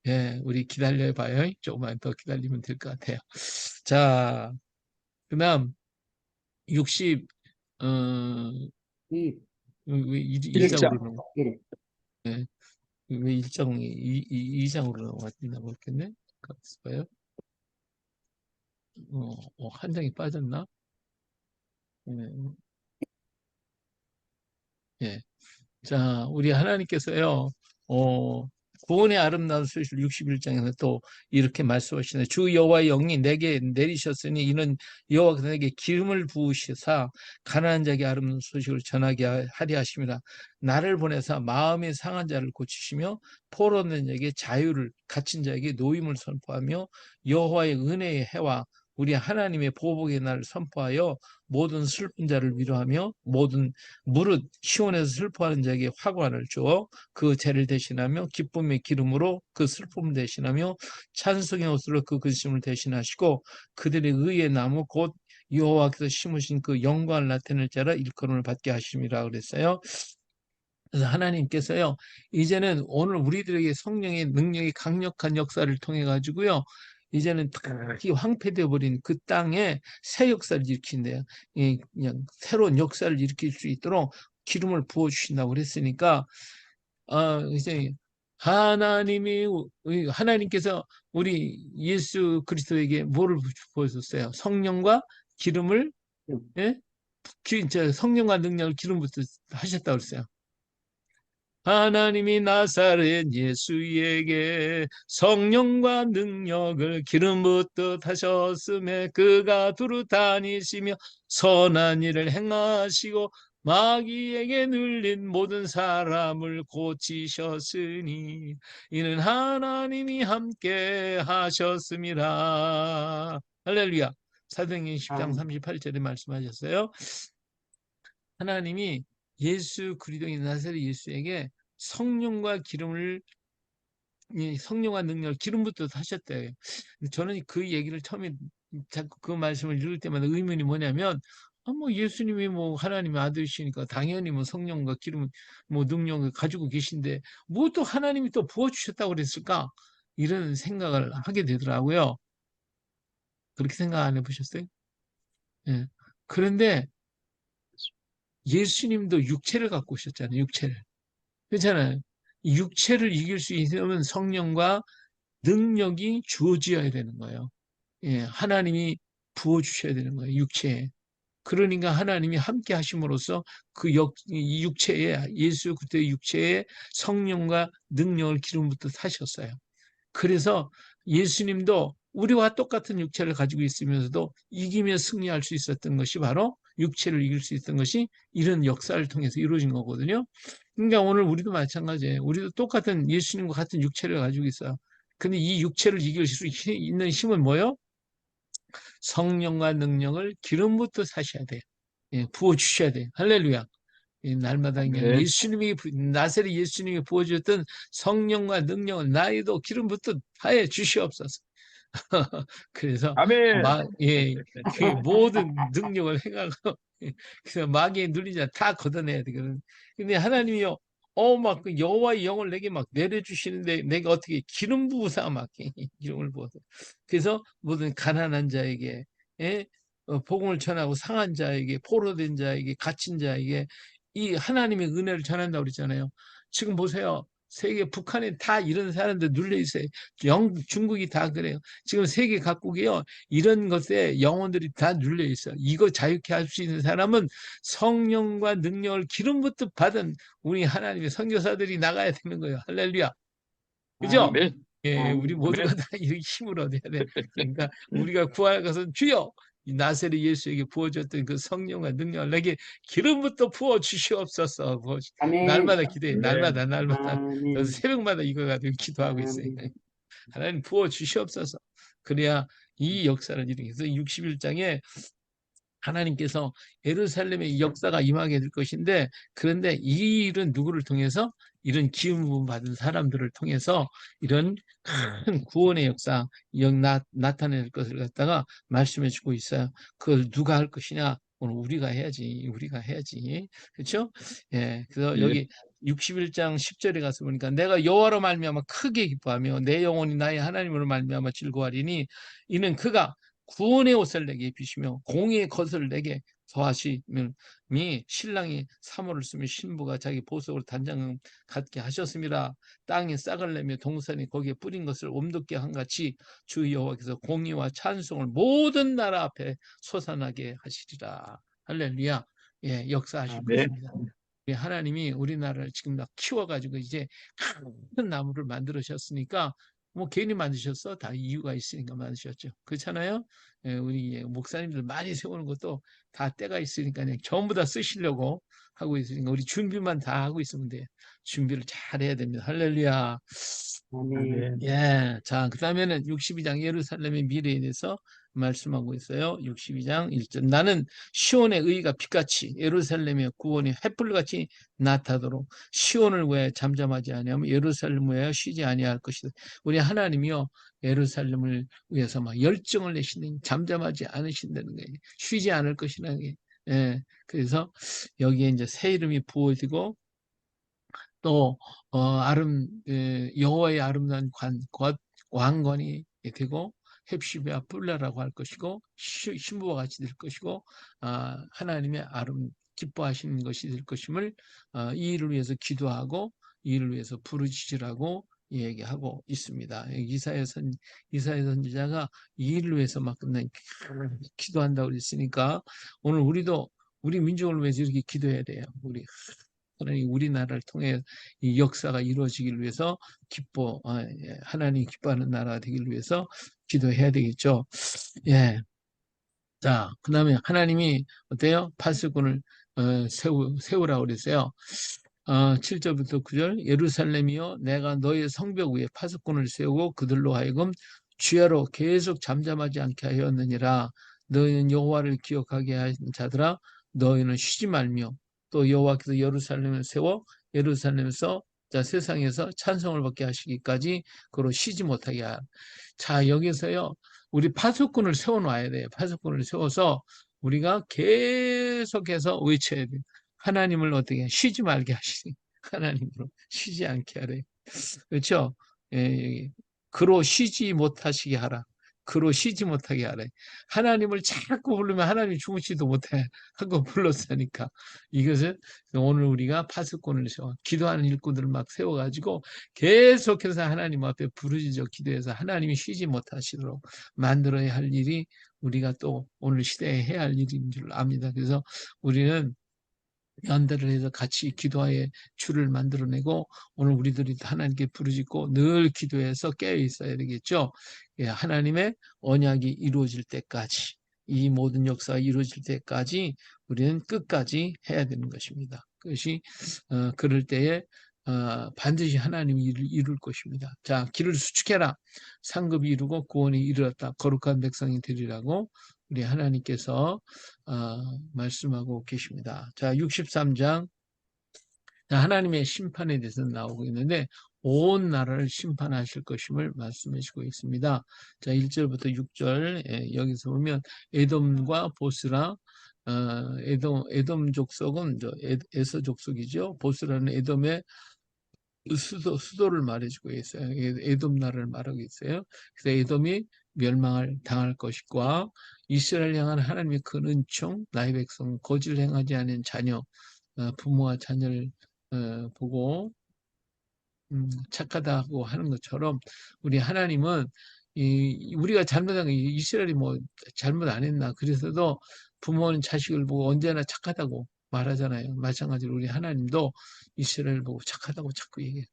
예, 우리 기다려 봐요. 조금만 더 기다리면 될 것 같아요. 자, 그다음 60 이, 왜 일장. 2장으로 넘어? 일. 예, 왜 1장이 2장으로 넘어갔나 모르겠네. 가만있어 봐요. 한 장이 빠졌나? 예, 예. 자, 우리 하나님께서요, 구원의 아름다운 소식을 61장에서 또 이렇게 말씀하시네. 주 여호와의 영이 내게 내리셨으니 이는 여호와께서 내게 기름을 부으시사 가난한 자에게 아름다운 소식을 전하게 하려 하심이라. 나를 보내사 마음이 상한 자를 고치시며 포로된 자에게 자유를, 갇힌 자에게 노임을 선포하며 여호와의 은혜의 해와 우리 하나님의 보복의 날을 선포하여 모든 슬픈 자를 위로하며 모든 무릇 시온에서 슬퍼하는 자에게 화관을 주어 그 죄를 대신하며 기쁨의 기름으로 그 슬픔을 대신하며 찬송의 옷으로 그 근심을 대신하시고 그들의 의의 나무 곧 여호와께서 심으신 그 영광을 나타낼 자라 일컬음을 받게 하심이라 그랬어요. 그래서 하나님께서요, 이제는 오늘 우리들에게 성령의 능력이 강력한 역사를 통해 가지고요, 이제는 이 황폐되어 버린 그 땅에 새 역사를 일으킨대요. 그냥 새로운 역사를 일으킬 수 있도록 기름을 부어 주신다고 그랬으니까, 이제 하나님께서 우리 예수 그리스도에게 뭐를 부어줬어요? 성령과 기름을, 예? 성령과 능력을 기름부터 하셨다고 그랬어요. 하나님이 나사렛 예수에게 성령과 능력을 기름 붓듯 하셨음에 그가 두루 다니시며 선한 일을 행하시고 마귀에게 눌린 모든 사람을 고치셨으니 이는 하나님이 함께 하셨습니다. 할렐루야. 사도행전 10장 38절에 말씀하셨어요. 하나님이 예수 그리스도인 나사렛 예수에게 성령과 성령과 능력을 기름부터 하셨대요. 저는 그 얘기를 처음에 자꾸 그 말씀을 읽을 때마다 의문이 뭐냐면, 뭐 예수님이 뭐 하나님의 아들이시니까 당연히 뭐 성령과 기름, 뭐 능력을 가지고 계신데 뭐 또 하나님이 또 부어주셨다고 그랬을까? 이런 생각을 하게 되더라고요. 그렇게 생각 안 해보셨어요? 예. 그런데 예수님도 육체를 갖고 오셨잖아요. 육체를. 그렇잖아요. 육체를 이길 수 있으면 성령과 능력이 주어져야 되는 거예요. 예, 하나님이 부어주셔야 되는 거예요. 육체에. 그러니까 하나님이 함께 하심으로써 이 육체에, 예수 그리스도의 육체에 성령과 능력을 기름부터 타셨어요. 그래서 예수님도 우리와 똑같은 육체를 가지고 있으면서도 이기며 승리할 수 있었던 것이 바로 육체를 이길 수 있었던 것이 이런 역사를 통해서 이루어진 거거든요. 그러니까 오늘 우리도 마찬가지예요. 우리도 똑같은 예수님과 같은 육체를 가지고 있어요. 근데 이 육체를 이길 수 있는 힘은 뭐예요? 성령과 능력을 기름부터 사셔야 돼요. 예, 부어주셔야 돼요. 할렐루야. 날마다 그냥 네. 나사렛 예수님이 부어주셨던 성령과 능력을 나에도 기름부터 하여 주시옵소서. 그래서 아멘. 그 모든 능력을 행하고 그래서 마귀에 눌리지 다 걷어내야 되거든. 근데 하나님이요, 막 그 여호와의 영을 내게 막 내려주시는데 내가 어떻게 기름 부으사 막 기름을 부어서 그래서 모든 가난한 자에게 복음을 전하고 상한 자에게 포로된 자에게 갇힌 자에게 이 하나님의 은혜를 전한다고 그랬잖아요. 지금 보세요. 세계 북한에 다 이런 사람들 눌려 있어요. 중국이 다 그래요. 지금 세계 각국이요. 이런 것에 영혼들이 다 눌려 있어요. 이거 자유케 할 수 있는 사람은 성령과 능력을 기름부터 받은 우리 하나님의 선교사들이 나가야 되는 거예요. 할렐루야. 그죠? 아멘. 예, 우리 모두가 아멘. 다 이 힘을 얻어야 돼. 그러니까 우리가 구할 것은 주여 이 나세리 예수에게 부어줬던 그 성령과 능력을 내게 기름부터 부어 주시옵소서. 아멘. 날마다 기도해. 네. 날마다. 그래서 아멘. 새벽마다 이거 가지고 기도하고 있어요. 아멘. 하나님 부어 주시옵소서. 그래야 이 역사를 이루기 위해서 61장에 하나님께서 예루살렘의 역사가 임하게 될 것인데, 그런데 이 일은 누구를 통해서? 이런 기름 부음 받은 사람들을 통해서 이런 큰 구원의 역사 나타낼 것을 갖다가 말씀해 주고 있어요. 그걸 누가 할 것이냐? 오늘 우리가 해야지. 그렇죠? 예. 그래서 예. 여기 61장 10절에 가서 보니까 내가 여호와로 말미암아 크게 기뻐하며 내 영혼이 나의 하나님으로 말미암아 즐거워하리니 이는 그가 구원의 옷을 내게 입히시며 공의의 겉을 내게 더하심이 신랑이 사모를 쓰며 신부가 자기 보석으로 단장을 갖게 하셨습니다. 땅에 싹을 내며 동산이 거기에 뿌린 것을 옴돋게 한 같이 주 여호와께서 공의와 찬송을 모든 나라 앞에 솟아나게 하시리라. 할렐루야. 예, 역사하실 네. 것입니다. 하나님이 우리나라를 지금 다 키워가지고 이제 큰 나무를 만들으셨으니까 뭐 괜히 만드셨어? 다 이유가 있으니까 만드셨죠. 그렇잖아요? 예, 우리 목사님들 많이 세우는 것도 다 때가 있으니까 그냥 전부 다 쓰시려고 하고 있으니까 우리 준비만 다 하고 있으면 돼요. 준비를 잘 해야 됩니다. 할렐루야. 아멘. 예. 자, 그 다음에는 62장 예루살렘의 미래에 대해서 말씀하고 있어요. 62장 1절. 나는 시온의 의가 빛같이 예루살렘의 구원이 횃불같이 나타도록 시온을 왜 잠잠하지 아니하며 예루살렘을 왜 쉬지 아니할 것이다. 우리 하나님이요 예루살렘을 위해서 막 열정을 내시는 잠잠하지 않으신다는 거예요. 쉬지 않을 것이라는 게. 예. 그래서 여기에 이제 새 이름이 부어지고 또 여호와의 아름다운 왕관이 되고 헵시베와 뿔라라고 할 것이고 신부와 같이 될 것이고 하나님의 기뻐하시는 것이 될 것임을 이 일을 위해서 기도하고 이 일을 위해서 부르짖으라고 얘기하고 있습니다. 이사야 선지자가 이 일을 위해서 막 기도한다고 그랬으니까 오늘 우리도 우리 민족을 위해서 이렇게 기도해야 돼요. 하나님 우리나라를 통해 이 역사가 이루어지기를 위해서 하나님이 기뻐하는 나라가 되기를 위해서 기도해야 되겠죠. 예. 자, 그 다음에 하나님이 어때요? 파수꾼을 세우라고 그랬어요. 7절부터 9절 예루살렘이여 내가 너의 성벽 위에 파수꾼을 세우고 그들로 하여금 주야로 계속 잠잠하지 않게 하였느니라. 너희는 여호와를 기억하게 한 자들아 너희는 쉬지 말며 또 여호와께서 예루살렘을 세워 예루살렘에서 세상에서 찬송을 받게 하시기까지 그로 쉬지 못하게 하라. 자, 여기서요 우리 파수꾼을 세워놔야 돼요. 파수꾼을 세워서 우리가 계속해서 외쳐야 돼요. 하나님을 어떻게 쉬지 말게 하시니 하나님으로 쉬지 않게 하래. 그렇죠? 예, 그로 쉬지 못하시게 하라. 그로 쉬지 못하게 하래. 하나님을 자꾸 부르면 하나님이 주무지도 못해 하고 불렀으니까 이것은 오늘 우리가 파수꾼을 세워 기도하는 일꾼들을 막 세워가지고 계속해서 하나님 앞에 부르짖어 기도해서 하나님이 쉬지 못하시도록 만들어야 할 일이 우리가 또 오늘 시대에 해야 할 일인 줄 압니다. 그래서 우리는 연대를 해서 같이 기도하에 주를 만들어내고 오늘 우리들이 하나님께 부르짖고 늘 기도해서 깨어 있어야 되겠죠. 예, 하나님의 언약이 이루어질 때까지 이 모든 역사가 이루어질 때까지 우리는 끝까지 해야 되는 것입니다. 그것이 그럴 때에 반드시 하나님이 이룰 것입니다. 자, 길을 수축해라. 상급이 이루고 구원이 이르렀다. 거룩한 백성이 되리라고 우리 하나님께서 말씀하고 계십니다. 자, 63장 하나님의 심판에 대해서 나오고 있는데 온 나라를 심판하실 것임을 말씀해 주고 있습니다. 자, 1절부터 6절 여기서 보면 에돔과 보스라 에돔 족속은 에서 족속이죠. 보스라는 에돔의 수도를 말해주고 있어요. 에돔 나라를 말하고 있어요. 그래서 에돔이 멸망을 당할 것과 이스라엘 향한 하나님의 큰 은총, 나의 백성, 거짓을 행하지 않은 자녀, 부모와 자녀를 보고 착하다고 하는 것처럼 우리 하나님은 우리가 잘못한 게 이스라엘이 뭐 잘못 안 했나 그래서도 부모는 자식을 보고 언제나 착하다고 말하잖아요. 마찬가지로 우리 하나님도 이스라엘 보고 착하다고 자꾸 얘기해요.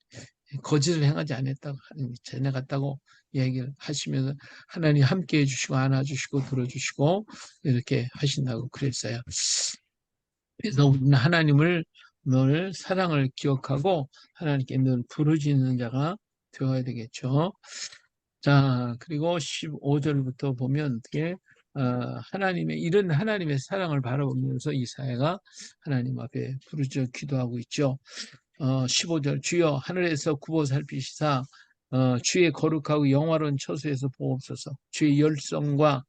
거짓을 행하지 않았다고 전해 갔다고 얘기를 하시면서 하나님 함께 해주시고 안아주시고 들어주시고 이렇게 하신다고 그랬어요. 그래서 우리는 하나님을 늘 사랑을 기억하고 하나님께 늘 부르짖는 자가 되어야 되겠죠. 자, 그리고 15절부터 보면 어떻게 하나님의 이런 하나님의 사랑을 바라보면서 이사야가 하나님 앞에 부르짖어 기도하고 있죠. 15절 주여 하늘에서 구보 살피시사 주의 거룩하고 영화로운 처소에서 보옵소서. 주의 열성과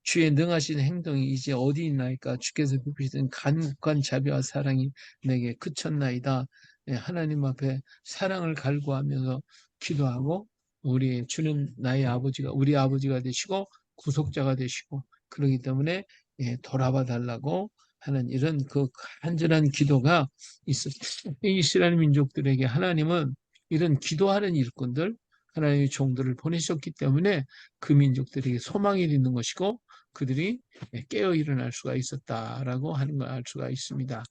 주의 능하신 행동이 이제 어디 있나이까. 주께서 베푸시던 간곡한 자비와 사랑이 내게 그쳤나이다. 예, 하나님 앞에 사랑을 갈구하면서 기도하고 우리 주는 나의 아버지가 우리 아버지가 되시고 구속자가 되시고 그러기 때문에 예, 돌아봐 달라고 하는 이런 그 간절한 기도가 있었어요. 이스라엘 민족들에게 하나님은 이런 기도하는 일꾼들, 하나님의 종들을 보내셨기 때문에 그 민족들에게 소망이 있는 것이고 그들이 깨어 일어날 수가 있었다라고 하는 걸 알 수가 있습니다.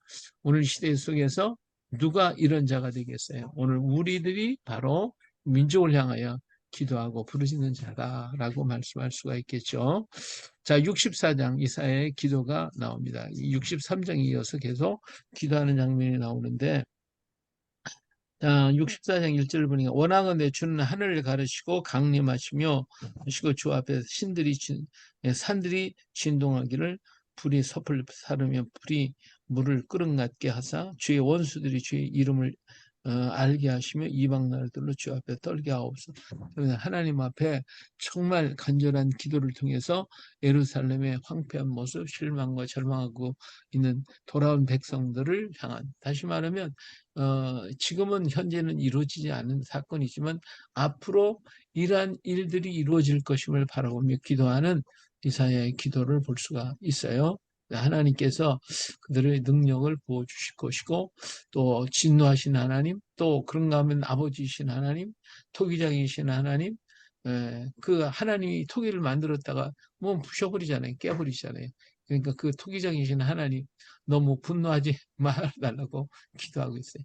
오늘 시대 속에서 누가 이런 자가 되겠어요? 오늘 우리들이 바로 민족을 향하여 기도하고 부르짖는 자다라고 말씀할 수가 있겠죠. 자, 64장 이사야의 기도가 나옵니다. 63장에 이어서 계속 기도하는 장면이 나오는데 64장 1절을 보니까 원하건대 주는 하늘을 가르시고 강림하시며 하시고 주 앞에 산들이 진동하기를 불이 섭을 사르며 불이 물을 끓음 같게 하사 주의 원수들이 주의 이름을 알게 하시며 이방 나라들로 주 앞에 떨게 하옵소서. 하나님 앞에 정말 간절한 기도를 통해서 예루살렘의 황폐한 모습, 실망과 절망하고 있는 돌아온 백성들을 향한, 다시 말하면 지금은 현재는 이루어지지 않은 사건이지만 앞으로 이러한 일들이 이루어질 것임을 바라보며 기도하는 이사야의 기도를 볼 수가 있어요. 하나님께서 그들의 능력을 부어주실 것이고 또 진노하신 하나님, 또 그런가 하면 아버지이신 하나님, 토기장이신 하나님, 그 하나님이 토기를 만들었다가 뭐 부셔버리잖아요. 깨버리잖아요. 그러니까 그 토기장이신 하나님 너무 분노하지 말아달라고 기도하고 있어요.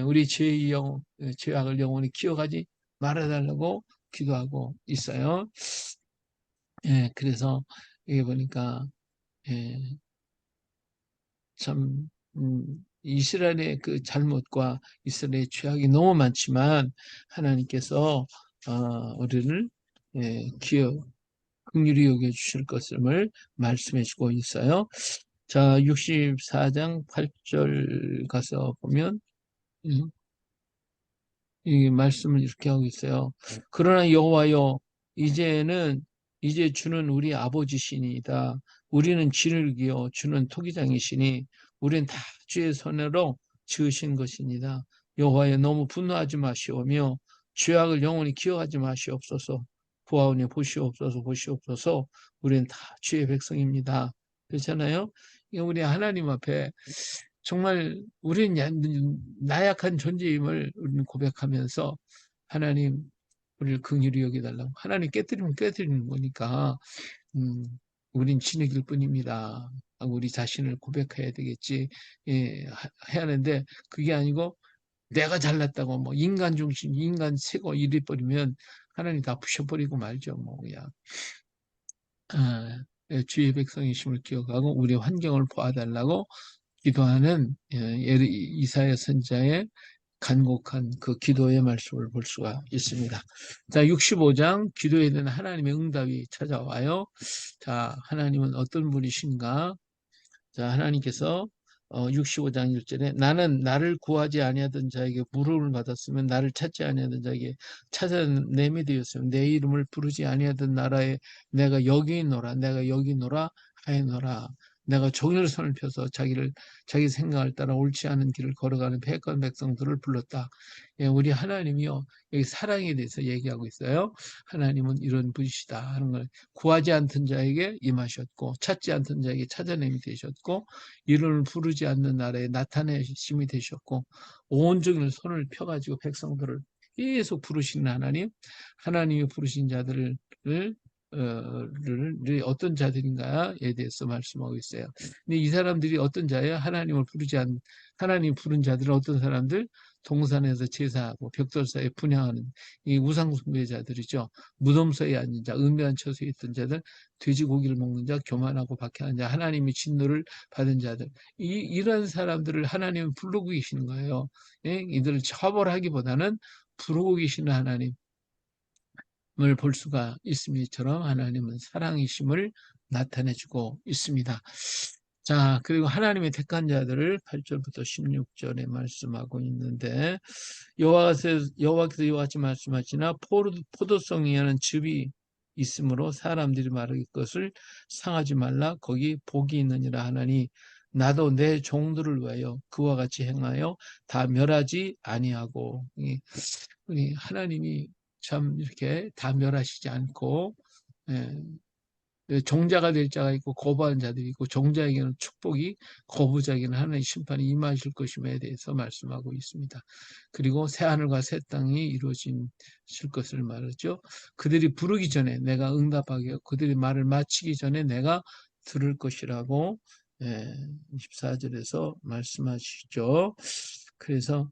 우리 죄악을 영원히 기억하지 말아달라고 기도하고 있어요. 그래서 여기 보니까 참 이스라엘의 그 잘못과 이스라엘의 죄악이 너무 많지만 하나님께서 우리를 긍휼히 여겨 주실 것을 말씀해 주고 있어요. 자, 64장 8절 가서 보면 이 말씀을 이렇게 하고 있어요. 그러나 여호와여 이제 주는 우리 아버지시니이다. 우리는 진을 기어 주는 토기장이시니 우리는 다 주의 손으로 지으신 것입니다. 여호와여 너무 분노하지 마시오며 죄악을 영원히 기억하지 마시옵소서. 보아오니 보시옵소서. 우리는 다 주의 백성입니다. 그렇잖아요. 우리 하나님 앞에 정말 우리는 나약한 존재임을 우리는 고백하면서 하나님 우리를 긍휼히 여겨달라고. 하나님 깨뜨리면 깨뜨리는 거니까 우린 진흙일 뿐입니다. 우리 자신을 고백해야 되겠지. 해야 하는데 그게 아니고 내가 잘났다고 뭐 인간 중심, 인간 최고 이래 버리면 하나님 다 부셔버리고 말죠. 뭐 그냥 주의 백성이심을 기억하고 우리 환경을 보아달라고 기도하는 이사야 선지자의 간곡한 그 기도의 말씀을 볼 수가 있습니다. 자, 65장 기도에 대한 하나님의 응답이 찾아와요. 자, 하나님은 어떤 분이신가? 자, 하나님께서 65장 1절에 나는 나를 구하지 아니하던 자에게 물음을 받았으면 나를 찾지 아니하던 자에게 찾아내미 되었으면 내 이름을 부르지 아니하던 나라에 내가 여기 있노라 하였노라. 내가 종일 손을 펴서 자기 생각을 따라 옳지 않은 길을 걸어가는 패권 백성들을 불렀다. 우리 하나님이요 여기 사랑에 대해서 얘기하고 있어요. 하나님은 이런 분이시다 하는 걸 구하지 않던 자에게 임하셨고 찾지 않던 자에게 찾아냄이 되셨고 이름을 부르지 않는 나라에 나타내심이 되셨고 온종일 손을 펴가지고 백성들을 계속 부르시는 하나님, 하나님이 부르신 자들을 어떤 자들인가에 대해서 말씀하고 있어요. 근데 이 사람들이 어떤 자예요? 하나님을 부르지 않는 하나님 부른 자들은 어떤 사람들? 동산에서 제사하고 벽돌사에 분향하는 이 우상숭배자들이죠. 무덤서에 앉은 자, 은밀한 처소에 있던 자들, 돼지고기를 먹는 자, 교만하고 박해하는 자, 하나님의 진노를 받은 자들. 이런 사람들을 하나님은 부르고 계시는 거예요. 예? 이들을 처벌하기보다는 부르고 계시는 하나님. 을 볼 수가 있습니다. 이처럼 하나님은 사랑이심을 나타내주고 있습니다. 자, 그리고 하나님의 택한 자들을 8절부터 16절에 말씀하고 있는데 여호와께서 이와 같이 말씀하시나 포도송이 하는 즙이 있으므로 사람들이 말할 것을 상하지 말라. 거기 복이 있느니라 하나니 나도 내 종들을 위하여 그와 같이 행하여 다 멸하지 아니하고. 우리 하나님이 참 이렇게 다 멸하시지 않고, 종자가 될 자가 있고 거부하는 자들이 있고, 종자에게는 축복이, 거부자에게는 하나님의 심판이 임하실 것임에 대해서 말씀하고 있습니다. 그리고 새 하늘과 새 땅이 이루어질 것을 말하죠. 그들이 부르기 전에 내가 응답하게 하고 그들이 말을 마치기 전에 내가 들을 것이라고 24절에서 말씀하시죠. 그래서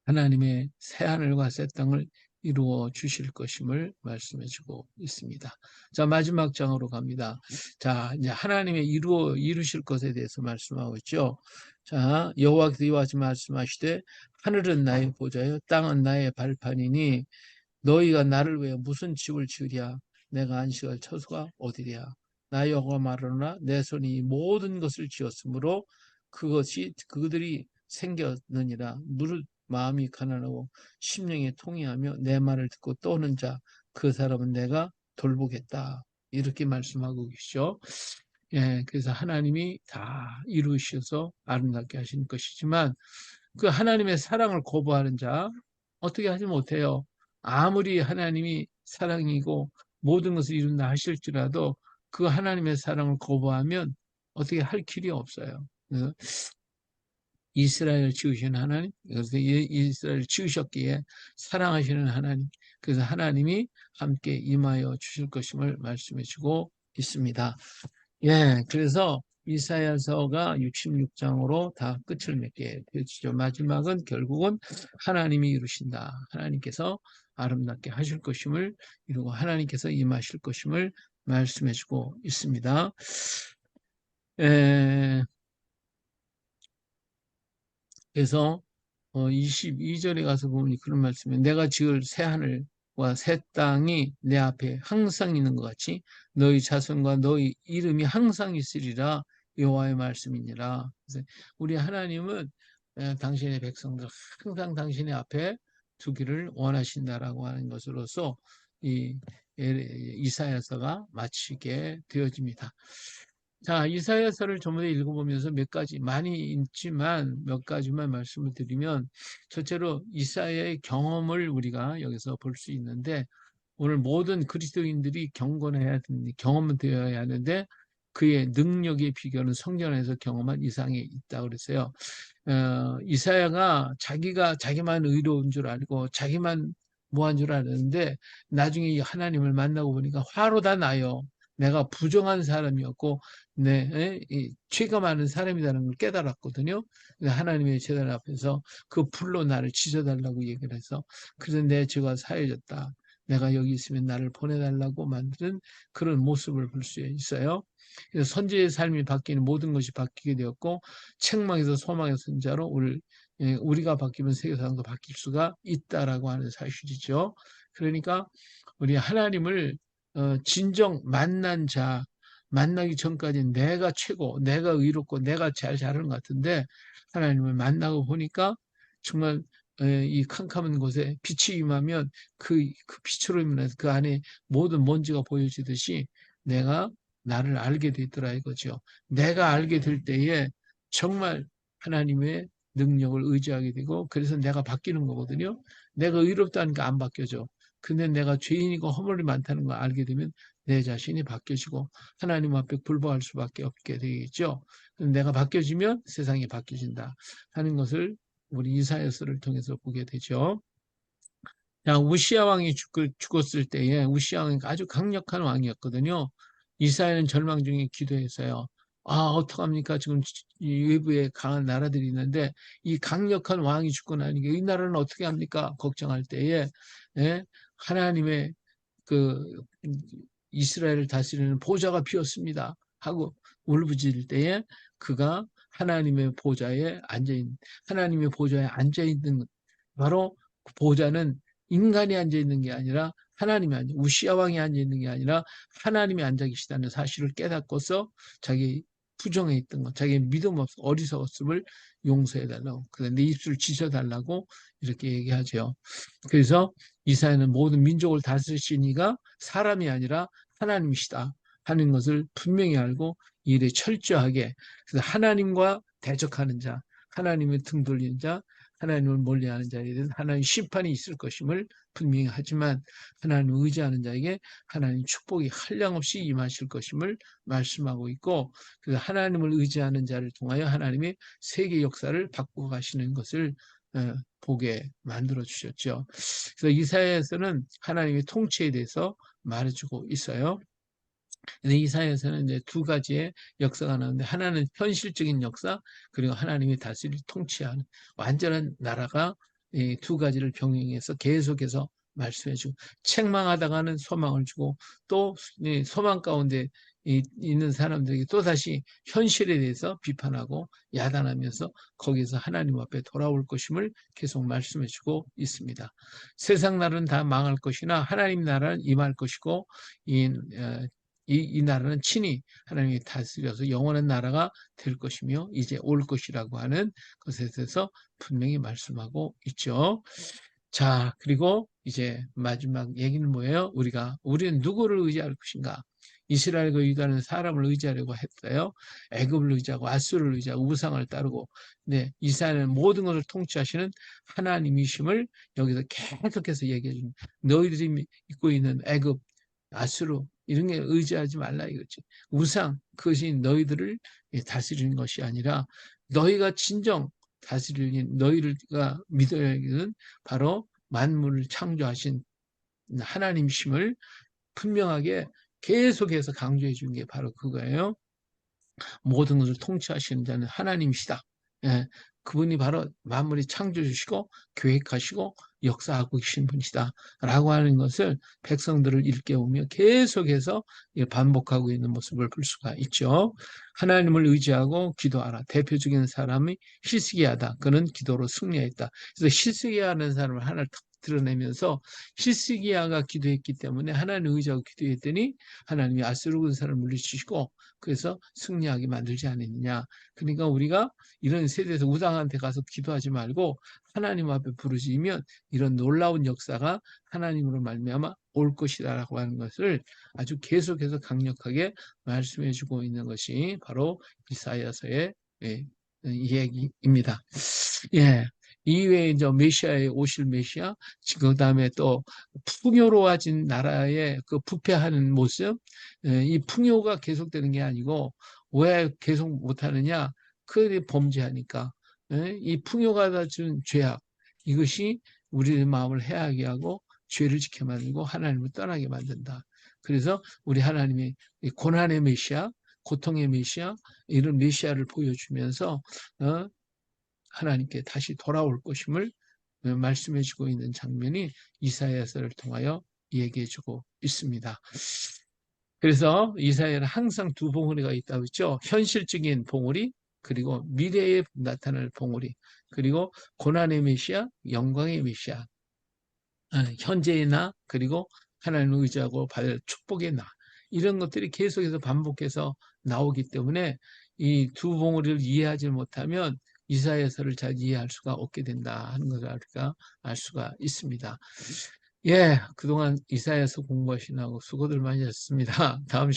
하나님의 새 하늘과 새 땅을 이루어 주실 것임을 말씀해 주고 있습니다. 자, 마지막 장으로 갑니다. 자, 이제 하나님의 이루실 것에 대해서 말씀하고 있죠. 자, 여호와께서 이와 같이 말씀하시되 하늘은 나의 보좌요 땅은 나의 발판이니 너희가 나를 위해 무슨 집을 지으랴 내가 안식할 처소가 어디랴 나 여호와 말하노라 내 손이 모든 것을 지었으므로 그것이 그들이 생겼느니라 무릇 마음이 가난하고 심령이 통회하며 내 말을 듣고 떠오는 자 그 사람은 내가 돌보겠다 이렇게 말씀하고 계시죠. 예, 그래서 하나님이 다 이루셔서 아름답게 하시는 것이지만 그 하나님의 사랑을 거부하는 자 어떻게 하지 못해요. 아무리 하나님이 사랑이고 모든 것을 이룬다 하실지라도 그 하나님의 사랑을 거부하면 어떻게 할 길이 없어요. 그래서 이스라엘을 지으신 하나님, 그래서 이스라엘을 지으셨기에 사랑하시는 하나님, 그래서 하나님이 함께 임하여 주실 것임을 말씀해 주고 있습니다. 예, 그래서 이사야서가 66장으로 다 끝을 맺게 되죠. 마지막은 결국은 하나님이 이루신다. 하나님께서 아름답게 하실 것임을 이루고 하나님께서 임하실 것임을 말씀해 주고 있습니다. 그래서 22절에 가서 보니 그런 말씀이에요. 내가 지을 새 하늘과 새 땅이 내 앞에 항상 있는 것 같이 너희 자손과 너희 이름이 항상 있으리라 여호와의 말씀이니라. 그래서 우리 하나님은 당신의 백성들 항상 당신의 앞에 두기를 원하신다라고 하는 것으로서 이 이사야서가 마치게 되어집니다. 자, 이사야서를 전부 읽어보면서 몇 가지, 많이 있지만 몇 가지만 말씀을 드리면, 첫째로 이사야의 경험을 우리가 여기서 볼 수 있는데, 오늘 모든 그리스도인들이 경건해야 됩니다. 경험은 되어야 하는데, 그의 능력의 비결은 성경 안에서 경험한 이상에 있다고 그랬어요. 이사야가 자기만 의로운 줄 알고, 자기만 뭐한 줄 알았는데, 나중에 하나님을 만나고 보니까 화로 다 나요. 내가 부정한 사람이었고 죄가 많은 사람이라는 걸 깨달았거든요. 하나님의 제단 앞에서 그 불로 나를 지져달라고 얘기를 해서 그래서 내 죄가 사해졌다. 내가 여기 있으면 나를 보내달라고 만드는 그런 모습을 볼 수 있어요. 그래서 선지의 삶이 바뀌는 모든 것이 바뀌게 되었고 책망에서 소망의 선자로 우리가 바뀌면 세계사상도 바뀔 수가 있다라고 하는 사실이죠. 그러니까 우리 하나님을 진정 만난 자, 만나기 전까지 내가 최고, 내가 의롭고 내가 잘 자르는 것 같은데 하나님을 만나고 보니까 정말 이 캄캄한 곳에 빛이 임하면 그 빛으로 임해서 그 안에 모든 먼지가 보여지듯이 내가 나를 알게 되더라 이거죠. 내가 알게 될 때에 정말 하나님의 능력을 의지하게 되고 그래서 내가 바뀌는 거거든요. 내가 의롭다니까 안 바뀌어져. 근데 내가 죄인이고 허물이 많다는 걸 알게 되면 내 자신이 바뀌어지고 하나님 앞에 불복할 수밖에 없게 되겠죠. 내가 바뀌어지면 세상이 바뀌어진다 하는 것을 우리 이사야서를 통해서 보게 되죠. 자, 우시야 왕이 죽었을 때에 우시야 왕이 아주 강력한 왕이었거든요. 이사야는 절망 중에 기도했어요. 어떡합니까? 지금 이 외부에 강한 나라들이 있는데 이 강력한 왕이 죽고 나니까 이 나라는 어떻게 합니까? 걱정할 때에 예? 하나님의 그 이스라엘을 다스리는 보좌가 비었습니다 하고 울부짖을 때에 그가 하나님의 보좌에 앉아 있는 바로 그 보좌는 인간이 앉아 있는 게 아니라 우시아 왕이 앉아 있는 게 아니라 하나님이 앉아 계시다는 사실을 깨닫고서 자기 부정해 있던 것, 자기 믿음 없 어리석었음을 용서해 달라고, 내 입술을 지져 달라고 이렇게 얘기하죠. 그래서 이사야는 모든 민족을 다스리신 이가 사람이 아니라 하나님이시다 하는 것을 분명히 알고 이 일에 철저하게, 그래서 하나님과 대적하는 자, 하나님의 등 돌리는 자, 하나님을 멀리하는 자에 대한 하나님 심판이 있을 것임을 분명히 하지만 하나님을 의지하는 자에게 하나님 축복이 한량없이 임하실 것임을 말씀하고 있고, 그래서 하나님을 의지하는 자를 통하여 하나님의 세계 역사를 바꾸어 가시는 것을 보게 만들어 주셨죠. 그래서 이사야에서는 하나님의 통치에 대해서 말해주고 있어요. 근데 이사야에서는 이제 두 가지의 역사가 나오는데, 하나는 현실적인 역사, 그리고 하나님이 다스릴 통치하는 완전한 나라가 이 두 가지를 병행해서 계속해서 말씀해주고, 책망하다가는 소망을 주고, 또 소망 가운데 있는 사람들에게 또다시 현실에 대해서 비판하고 야단하면서 거기서 하나님 앞에 돌아올 것임을 계속 말씀해주고 있습니다. 세상 나라는 다 망할 것이나 하나님 나라는 임할 것이고, 이 나라는 친히 하나님이 다스려서 영원한 나라가 될 것이며 이제 올 것이라고 하는 것에 대해서 분명히 말씀하고 있죠. 자, 그리고 이제 마지막 얘기는 뭐예요? 우리는 누구를 의지할 것인가? 이스라엘과 유다는 사람을 의지하려고 했어요. 애굽을 의지하고 아수르를 의지하고 우상을 따르고, 네, 이스라엘은 모든 것을 통치하시는 하나님이심을 여기서 계속해서 얘기해 줍니다. 너희들이 입고 있는 애굽, 아수르 이런 게 의지하지 말라 이거지. 우상, 그것이 너희들을 다스리는 것이 아니라 너희가 진정 다스리는, 너희가 믿어야 하는 바로 만물을 창조하신 하나님이심을 분명하게 계속해서 강조해 주는 게 바로 그거예요. 모든 것을 통치하시는 자는 하나님이시다. 예, 그분이 바로 만물이 창조해 주시고 계획하시고 역사하고 계신 분이시다 라고 하는 것을 백성들을 일깨우며 계속해서 반복하고 있는 모습을 볼 수가 있죠. 하나님을 의지하고 기도하라. 대표적인 사람이 히스기야다. 그는 기도로 승리했다. 그래서 히스기야라는 사람을 하나를 탁 드러내면서, 히스기야가 기도했기 때문에 하나님을 의지하고 기도했더니 하나님이 아수르 군사를 물리치시고 그래서 승리하게 만들지 않았느냐. 그러니까 우리가 이런 세대에서 우상한테 가서 기도하지 말고 하나님 앞에 부르짖으면 이런 놀라운 역사가 하나님으로 말미암아 올 것이다라고 하는 것을 아주 계속해서 강력하게 말씀해주고 있는 것이 바로 이사야서의 이야기입니다. 예. 이외에 이제 메시아에 오실 메시아, 그 다음에 또 풍요로워진 나라의 그 부패하는 모습, 이 풍요가 계속되는 게 아니고 왜 계속 못하느냐? 그들이 범죄하니까. 이 풍요가 다 준 죄악, 이것이 우리의 마음을 해하게 하고 죄를 지켜 만들고 하나님을 떠나게 만든다. 그래서 우리 하나님이 고난의 메시아, 고통의 메시아, 이런 메시아를 보여주면서 하나님께 다시 돌아올 것임을 말씀해주고 있는 장면이 이사야서를 통하여 얘기해주고 있습니다. 그래서 이사야는 항상 두 봉우리가 있다고 했죠. 현실적인 봉우리, 그리고 미래에 나타날 봉우리, 그리고 고난의 메시아, 영광의 메시아, 현재의 나, 그리고 하나님을 의지하고 받을 축복의 나, 이런 것들이 계속해서 반복해서 나오기 때문에 이 두 봉우리를 이해하지 못하면 이사야서를 잘 이해할 수가 없게 된다 하는 것을 우리가 알 수가 있습니다. 예, 그동안 이사야서 공부하시느라고 수고들 많이 하셨습니다. 다음